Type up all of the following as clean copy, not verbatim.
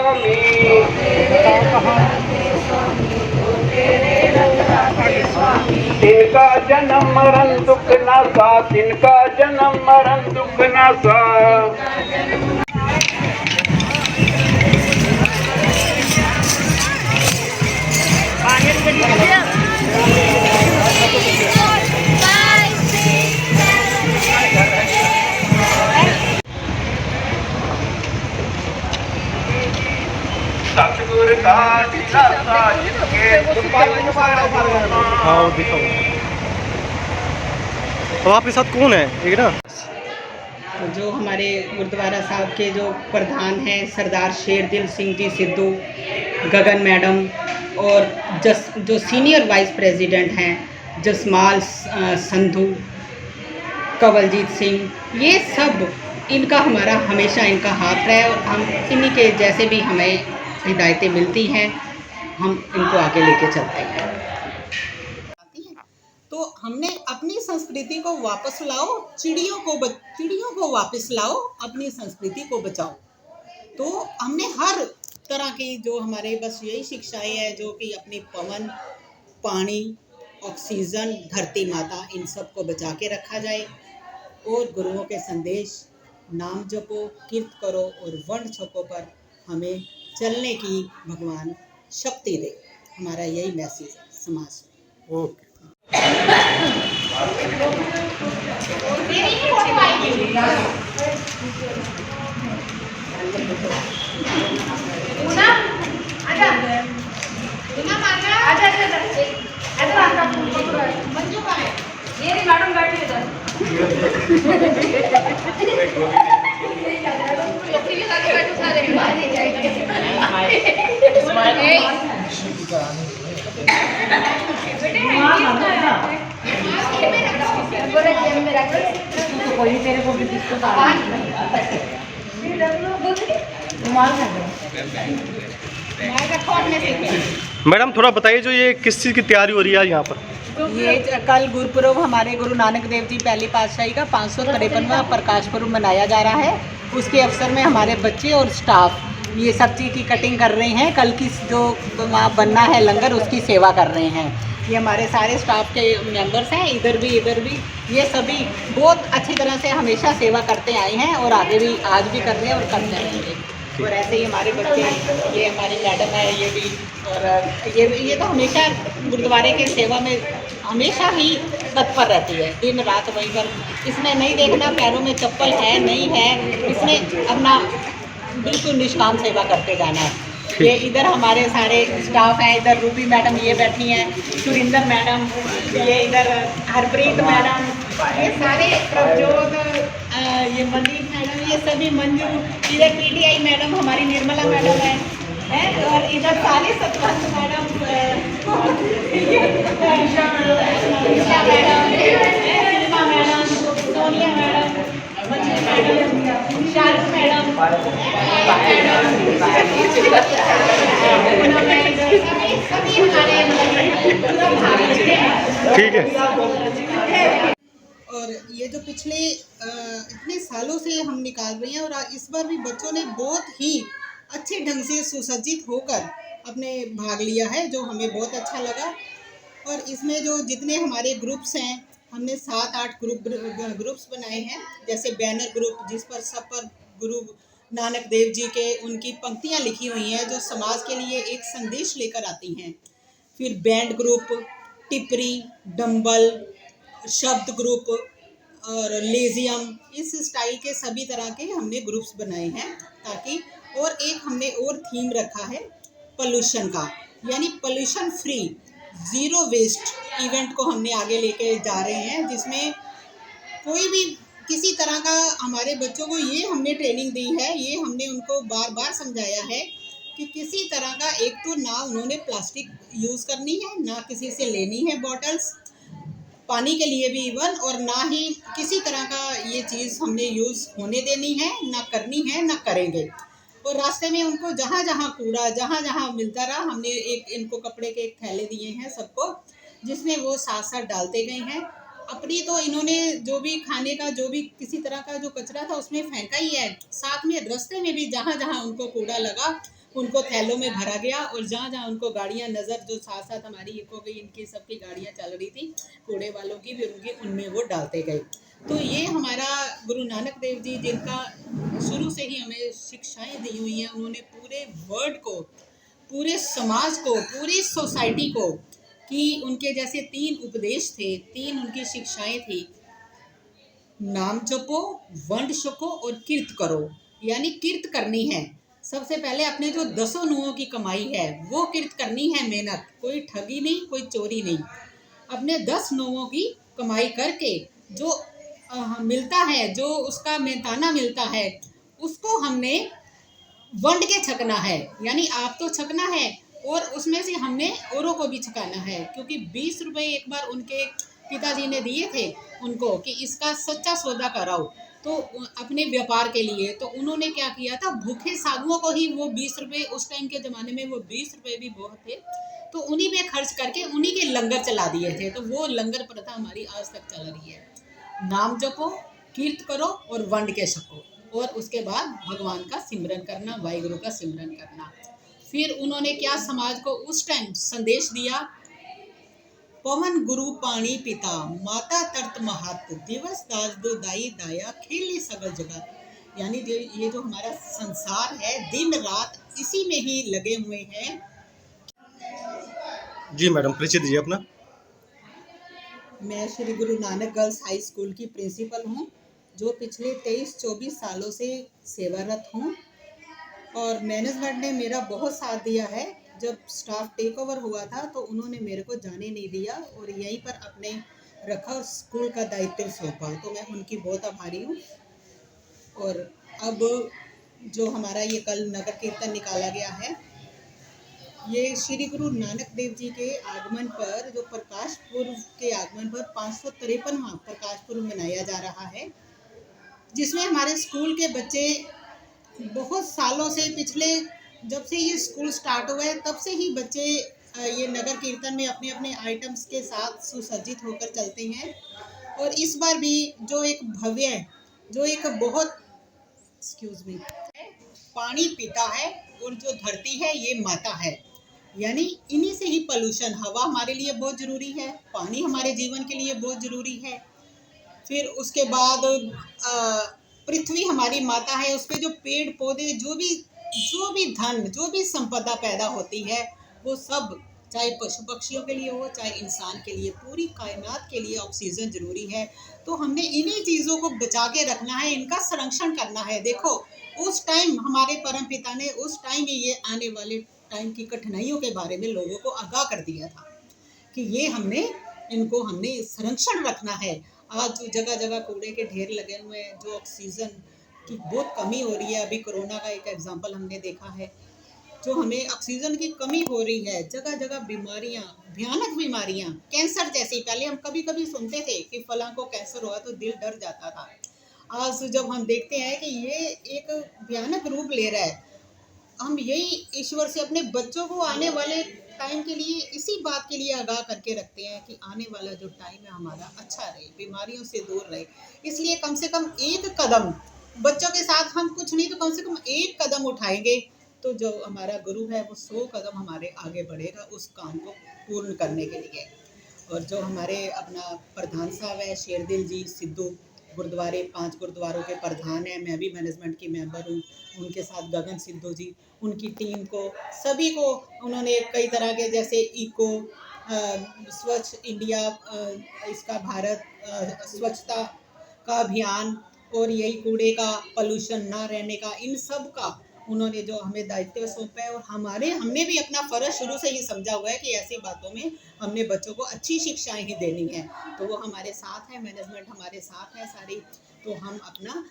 स्वामी। तिनका जन्म मरण दुख नासा, तिनका जन्म मरण दुख नासा। सतगुर का दिलासा जिनके हाँ दिखाओ। तो आपके साथ कौन है एक ना? जो हमारे गुरुद्वारा साहब के जो प्रधान हैं सरदार शेरदिल सिंह जी सिद्धू, गगन मैडम, और जो सीनियर वाइस प्रेसिडेंट हैं जसमाल संधू, कंवलजीत सिंह, ये सब इनका हमारा हमेशा इनका हाथ है और हम इन्हीं के जैसे भी हमें हिदायतें मिलती हैं हम इनको आगे लेके चलते हैं। तो हमने अपनी संस्कृति को वापस लाओ, चिड़ियों को वापस लाओ, अपनी संस्कृति को बचाओ। तो हमने हर तरह की जो हमारे बस यही शिक्षाएं हैं जो कि अपनी पवन, पानी, ऑक्सीजन, धरती माता, इन सब को बचा के रखा जाए और गुरुओं के संदेश नाम जपो, कीर्त करो और वर्ण छको पर हमें चलने की भगवान शक्ति दे। हमारा यही मैसेज है समाज में। ओके। मैडम बैठी इधर। कोई तेरे को भी मैडम थोड़ा बताइए जो ये किस चीज़ की तैयारी हो रही है यहाँ पर? ये कल गुरुपुरब हमारे गुरु नानक देव जी पहली पातशाही का 553वां प्रकाश पर्व मनाया जा रहा है। उसके अवसर में हमारे बच्चे और स्टाफ ये सब चीज़ की कटिंग कर रहे हैं। कल की जो वहाँ बनना है लंगर उसकी सेवा कर रहे हैं। ये हमारे सारे स्टाफ के मेंबर्स हैं, इधर भी ये सभी बहुत अच्छी तरह से हमेशा सेवा करते आए हैं और आगे भी आज भी कर रहे हैं और करते रहेंगे। और ऐसे ही हमारे बच्चे, ये हमारी मैडम है, ये भी, और ये तो हमेशा गुरुद्वारे के सेवा में हमेशा ही तत्पर रहती है, दिन रात वहीं पर। इसने नहीं देखना पैरों में चप्पल है नहीं है, इसने अपना बिल्कुल निष्काम सेवा करते जाना है। ये इधर हमारे सारे स्टाफ हैं, इधर रूबी मैडम ये बैठी हैं, सुरिंदर मैडम, ये इधर हरप्रीत मैडम, ये सारे प्रभजोत, ये मनदीप मैडम, ये सभी मंजू, इधर पीटीआई मैडम हमारी निर्मला मैडम है, और इधर साले Satwant madam, Isha madam, Seema madam, Sonia madam, Manju madam, Shahrukh madam, ठीक है। और ये जो पिछले इतने सालों से हम निकाल रहे हैं और इस बार भी बच्चों ने बहुत ही अच्छे ढंग से सुसज्जित होकर अपने भाग लिया है, जो हमें बहुत अच्छा लगा। और इसमें जो जितने हमारे ग्रुप्स हैं, हमने 7-8 ग्रुप्स बनाए हैं, जैसे बैनर ग्रुप जिस पर सब पर गुरु नानक देव जी के उनकी पंक्तियाँ लिखी हुई हैं जो समाज के लिए एक संदेश लेकर आती हैं। फिर बैंड ग्रुप, टिपरी, डंबल, शब्द ग्रुप और लेजियम, इस स्टाइल के सभी तरह के हमने ग्रुप्स बनाए हैं ताकि, और एक हमने और थीम रखा है पोल्यूशन का, यानी pollution free zero waste event को हमने आगे लेके जा रहे हैं, जिसमें कोई भी किसी तरह का, हमारे बच्चों को ये हमने ट्रेनिंग दी है, ये हमने उनको बार बार समझाया है कि किसी तरह का, एक तो ना उन्होंने प्लास्टिक यूज़ करनी है, ना किसी से लेनी है बॉटल्स पानी के लिए भी इवन, और ना ही किसी तरह का ये चीज़ हमने यूज़ होने देनी है, ना करनी है, ना करेंगे। और रास्ते में उनको जहाँ जहाँ कूड़ा जहाँ जहाँ मिलता रहा, हमने एक इनको कपड़े के एक थैले दिए हैं सबको, जिसमें वो साथ साथ डालते गए हैं। अपनी तो इन्होंने जो भी खाने का, जो भी किसी तरह का जो कचरा था उसमें फेंका ही है, साथ में रास्ते में भी जहाँ जहाँ उनको कूड़ा लगा उनको थैलों में भरा गया और जहाँ जहाँ उनको गाड़ियाँ नज़र, जो साथ साथ हमारी इको गई, इनकी सबकी गाड़ियाँ चल रही थी कूड़े वालों की भी, उनकी उनमें वो डालते गए। तो ये हमारा गुरु नानक देव जी, जिनका शुरू से ही हमें शिक्षाएं दी हुई हैं, उन्होंने पूरे वर्ल्ड को, पूरे समाज को, पूरी सोसाइटी को, कि उनके जैसे 3 उपदेश थे, 3 उनकी शिक्षाएं थी, नाम जपो, वंड छको और किर्त करो। यानी किर्त करनी है, सबसे पहले अपने जो 10 नुओं की कमाई है वो किर्त करनी है, मेहनत, कोई ठगी नहीं, कोई चोरी नहीं। अपने 10 नुओं की कमाई करके जो मिलता है, जो उसका मेहताना मिलता है, उसको हमने वंड के छकना है। यानी आप तो छकना है और उसमें से हमने औरों को भी छकाना है, क्योंकि 20 रुपए एक बार उनके पिताजी ने दिए थे उनको कि इसका सच्चा सौदा कराओ, तो अपने व्यापार के लिए। तो उन्होंने क्या किया था, भूखे साधुओं को ही वो 20 रुपए, उस टाइम के ज़माने में वो 20 रुपए भी बहुत थे, तो उन्हीं पे खर्च करके उन्हीं के लंगर चला दिए थे। तो वो लंगर प्रथा हमारी आज तक चल रही है। नाम जपो, कीर्त करो और वंड के छको, और उसके बाद भगवान का सिमरन करना, वाहिगुरु का सिमरन करना। फिर उन्होंने क्या समाज को उस टाइम संदेश दिया, पवन गुरु पानी पिता, माता तरत महत, दिवस दास दो दाई दाया, खेली सगल जगत। यानी ये जो हमारा संसार है, दिन रात इसी में ही लगे हुए हैं। जी मैडम, परिचय दीजिए अपना। मैं Shri Guru Nanak girls high school की प्रिंसिपल हूँ, जो पिछले 23-24 सालों से सेवारत हूँ, और मैनेजमेंट ने मेरा बहुत साथ दिया है। जब स्टाफ टेक ओवर हुआ था तो उन्होंने मेरे को जाने नहीं दिया और यहीं पर अपने रखा और स्कूल का दायित्व सौंपा, तो मैं उनकी बहुत आभारी हूँ। और अब जो हमारा ये कल नगर कीर्तन निकाला गया है, ये श्री गुरु नानक देव जी के आगमन पर, जो प्रकाश पुर्व के आगमन पर 553वां प्रकाश पुर्व मनाया जा रहा है, जिसमें हमारे स्कूल के बच्चे बहुत सालों से, पिछले जब से ये स्कूल स्टार्ट हुआ है तब से ही बच्चे ये नगर कीर्तन में अपने अपने आइटम्स के साथ सुसज्जित होकर चलते हैं। और इस बार भी जो एक भव्य, जो एक बहुत पानी पिता है और जो धरती है ये माता है, यानी इन्हीं से ही पोल्यूशन, हवा हमारे लिए बहुत ज़रूरी है, पानी हमारे जीवन के लिए बहुत ज़रूरी है। फिर उसके बाद पृथ्वी हमारी माता है, उस पर जो पेड़ पौधे, जो भी धन, जो भी संपदा पैदा होती है, वो सब, चाहे पशु पक्षियों के लिए हो, चाहे इंसान के लिए, पूरी कायनात के लिए ऑक्सीजन ज़रूरी है। तो हमने इन्हीं चीज़ों को बचा के रखना है, इनका संरक्षण करना है। देखो उस टाइम हमारे परम पिता ने उस टाइम ही ये आने वाले टाइम की कठिनाइयों के बारे में लोगों को आगाह कर दिया था कि ये हमने संरक्षण रखना है। आज जो जगह जगह कूड़े के ढेर लगे हुए हैं, जो ऑक्सीजन की बहुत कमी हो रही है, अभी कोरोना का एक एग्जांपल हमने देखा है, जो हमें ऑक्सीजन की कमी हो रही है, जगह जगह बीमारियां, भयानक बीमारियां, कैंसर जैसी। पहले हम कभी कभी सुनते थे कि फलां को कैंसर हुआ तो दिल डर जाता था, आज जब हम देखते हैं कि ये एक भयानक रूप ले रहा है, हम यही ईश्वर से अपने बच्चों को आने वाले टाइम के लिए इसी बात के लिए आगाह करके रखते हैं कि आने वाला जो टाइम है हमारा अच्छा रहे, बीमारियों से दूर रहे। इसलिए कम से कम एक कदम बच्चों के साथ, हम कुछ नहीं तो कम से कम एक कदम उठाएंगे तो जो हमारा गुरु है वो 100 कदम हमारे आगे बढ़ेगा उस काम को पूर्ण करने के लिए। और जो हमारे अपना प्रधान साहब है शेरदिल जी सिद्धू, गुरुद्वारे 5 गुरुद्वारों के प्रधान हैं, मैं भी मैनेजमेंट की मेंबर हूँ, उनके साथ गगन सिद्धू जी, उनकी टीम को, सभी को उन्होंने कई तरह के, जैसे इको, स्वच्छ इंडिया, इसका भारत, स्वच्छता का अभियान, और यही कूड़े का, पोल्यूशन ना रहने का, इन सब का उन्होंने जो हमें दायित्व सौंपा है। और हमने भी अपना फ़र्ज शुरू से ही समझा हुआ है कि ऐसी बातों में हमने बच्चों को अच्छी शिक्षाएं ही देनी है, तो वो हमारे साथ है, मैनेजमेंट हमारे साथ है सारी। तो हम अपना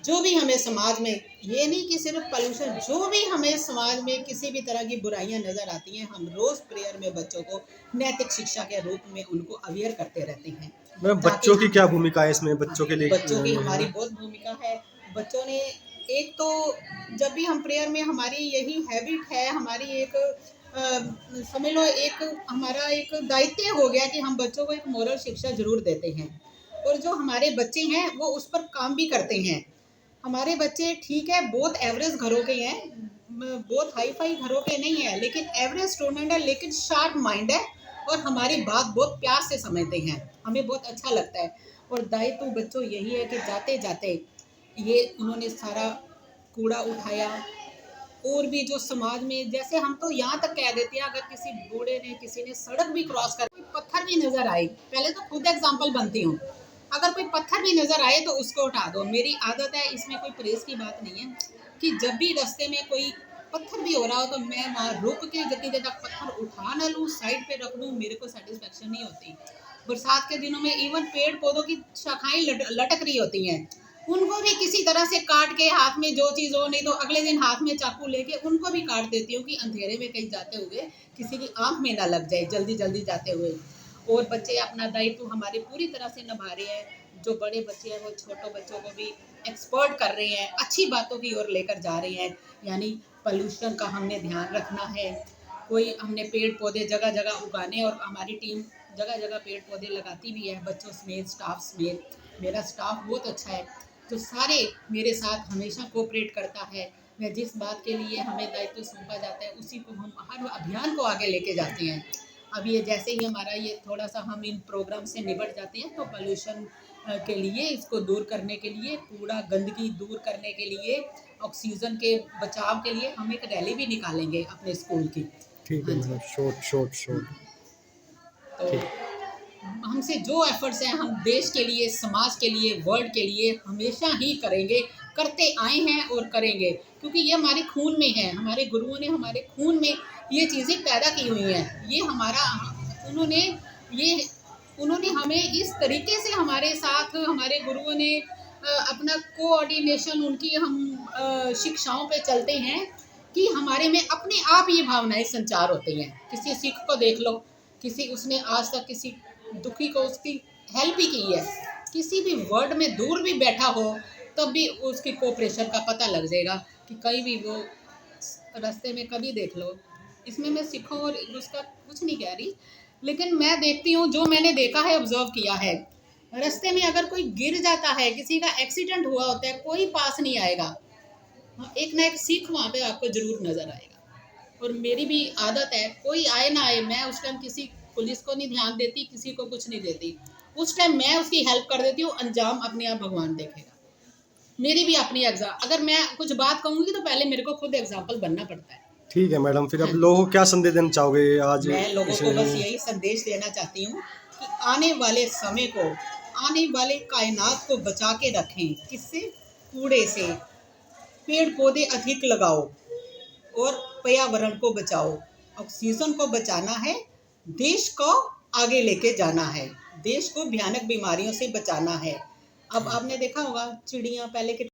जो भी हमें समाज में, ये नहीं कि सिर्फ पोल्यूशन, जो भी हमें समाज में किसी भी तरह की बुराइयां नज़र आती हैं, हम रोज़ प्रेयर में बच्चों को नैतिक शिक्षा के रूप में उनको अवेयर करते रहते हैं। बच्चों की क्या भूमिका है इसमें, बच्चों के लिए? बच्चों की हमारी बहुत भूमिका है। बच्चों ने, एक तो जब भी हम प्रेयर में, हमारी यही हैबिट है, हमारी एक समझ लो एक हमारा एक दायित्व हो गया कि हम बच्चों को एक मोरल शिक्षा जरूर देते हैं, और जो हमारे बच्चे हैं वो उस पर काम भी करते हैं। हमारे बच्चे ठीक है बहुत एवरेज घरों के हैं, बहुत हाई फाई घरों के नहीं है, लेकिन एवरेज स्टूडेंट है, लेकिन शार्प माइंड है और हमारी बात बहुत प्यार से समझते हैं, हमें बहुत अच्छा लगता है। और दायित्व बच्चों यही है कि जाते जाते ये उन्होंने सारा कूड़ा उठाया, और भी जो समाज में, जैसे हम तो यहाँ तक कह देते हैं, अगर किसी बूढ़े ने, किसी ने सड़क भी क्रॉस कर, कोई पत्थर भी नजर आए, पहले तो खुद एग्जाम्पल बनती हूँ, अगर कोई पत्थर भी नजर आए तो उसको उठा दो। मेरी आदत है, इसमें कोई प्रेस की बात नहीं है, कि जब भी रास्ते में कोई पत्थर भी हो रहा हो तो मैं वहाँ रुक के जितनी देर तक पत्थर उठा ना लूँ, साइड पे रख दूँ, मेरे को सेटिस्फेक्शन नहीं होती। बरसात के दिनों में इवन पेड़ पौधों की शाखाएं लटक रही होती हैं, उनको भी किसी तरह से काट के, हाथ में जो चीज़ हो, नहीं तो अगले दिन हाथ में चाकू लेके उनको भी काट देती हूँ, कि अंधेरे में कहीं जाते हुए किसी की आँख में ना लग जाए, जल्दी जल्दी जाते हुए। और बच्चे अपना दायित्व हमारे पूरी तरह से निभा रहे हैं, जो बड़े बच्चे हैं वो छोटों बच्चों को भी एक्सपर्ट कर रहे हैं, अच्छी बातों की ओर लेकर जा रहे हैं। यानी पोल्यूशन का हमने ध्यान रखना है, कोई हमने पेड़ पौधे जगह जगह उगाने, और हमारी टीम जगह जगह पेड़ पौधे लगाती भी है, बच्चों समेत, स्टाफ समेत। मेरा स्टाफ बहुत अच्छा है, जो सारे मेरे साथ हमेशा कोऑपरेट करता है। मैं जिस बात के लिए हमें दायित्व सौंपा जाता है, उसी को हम हर अभियान को आगे लेके जाते हैं। अब ये जैसे ही हमारा ये थोड़ा सा हम इन प्रोग्राम से निपट जाते हैं, तो पोल्यूशन के लिए, इसको दूर करने के लिए, कूड़ा गंदगी दूर करने के लिए, ऑक्सीजन के बचाव के लिए हम एक रैली भी निकालेंगे अपने स्कूल की। ठीक है मैडम, शॉर्ट। तो हमसे जो एफर्ट्स हैं, हम देश के लिए, समाज के लिए, वर्ल्ड के लिए हमेशा ही करेंगे, करते आए हैं और करेंगे, क्योंकि ये हमारे खून में है। हमारे गुरुओं ने हमारे खून में ये चीज़ें पैदा की हुई हैं। ये हमारा, उन्होंने हमें इस तरीके से, हमारे साथ हमारे गुरुओं ने अपना कोऑर्डिनेशन, उनकी हम शिक्षाओं पे चलते हैं, कि हमारे में अपने आप ये भावनाएं संचार होती हैं। किसी सिख को देख लो, किसी, उसने आज तक किसी दुखी को उसकी हेल्प भी की है, किसी भी वर्ड में दूर भी बैठा हो तब भी उसकी कोऑपरेशन का पता लग जाएगा, कि कहीं भी वो रास्ते में कभी देख लो। इसमें मैं सिखों और उसका कुछ नहीं कह रही, लेकिन मैं देखती हूँ, जो मैंने देखा है, ऑब्जर्व किया है, रास्ते में अगर कोई गिर जाता है, किसी का एक्सीडेंट हुआ होता है, कोई पास नहीं आएगा, एक ना एक सीख वहाँ पे आपको जरूर नजर आएगा। और मेरी भी आदत है, कोई आए ना आए, मैं उस टाइम किसी पुलिस को नहीं ध्यान देती, किसी को कुछ नहीं देती, उस टाइम मैं उसकी हेल्प कर देती हूँ, अंजाम अपने आप भगवान देखेगा। मेरी भी अपनी अगर मैं कुछ बात कहूँगी तो पहले मेरे को खुद एग्जाम्पल बनना पड़ता है। ठीक है मैडम, फिर अब लोगों को क्या संदेश देना चाहोगे आज? मैं लोगों को बस यही संदेश देना चाहती हूँ, कि आने वाले समय को, आने वाले कायनात को बचा के रखें। किससे? कूड़े से। पेड़ पौधे अधिक लगाओ और पर्यावरण को बचाओ। ऑक्सीजन को बचाना है, देश को आगे लेके जाना है, देश को भयानक बीमारियों से बचाना है। अब आपने देखा होगा, चिड़ियाँ पहले के